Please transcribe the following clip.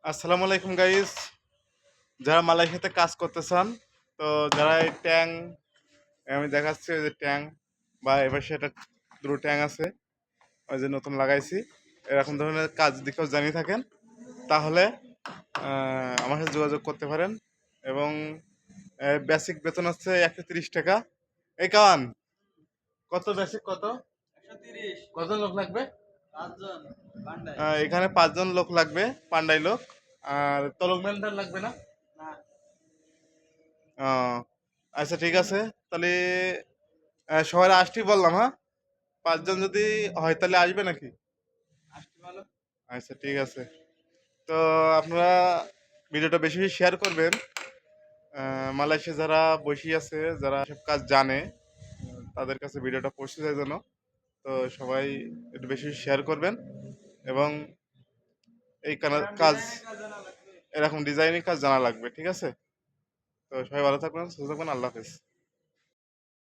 আসসালামু আলাইকুম গাইস। যারা মালয়েশিয়াতে কাজ করতে চান, তো যারা এই ট্যাং আমি দেখাচ্ছি, ওই যে ট্যাং বা এবার সেটা দুটো ট্যাং আছে, ওই যে নতুন লাগাইছি, এরকম ধরনের কাজ দিকেও জানিয়ে থাকেন তাহলে আমার সাথে যোগাযোগ করতে পারেন। এবং বেসিক বেতন হচ্ছে 130 টাকা। এই কাওয়ান, কত বেসিক, কত 130। কজন লোক লাগবে? 5 জন বান্ডায়। এখানে 5 জন লোক লাগবে, পান্ডাই লোক। আর তলক ম্যানটার লাগবে না? না, ও, আচ্ছা ঠিক আছে। তাহলে সবাই আসতেই বললাম, হ্যাঁ? 5 জন যদি হয় তাহলে আসবে নাকি? আসতে ভালো। আচ্ছা ঠিক আছে। তো আপনারা ভিডিওটা বেশি বেশি শেয়ার করবেন। মালয়েশিয়া যারা বসে আছে, যারা সব কাজ জানে, তাদের কাছে ভিডিওটা পৌঁছে যায় যেন। তো সবাই একটু বেশি বেশি শেয়ার করবেন। এবং এই কাজ, ডিজাইনের কাজ জানা লাগবে। এরকম ডিজাইনিং কাজ জানা লাগবে, ঠিক আছে? তো সবাই ভালো থাকবেন, সুস্থ থাকবেন, আল্লাহ হাফেজ।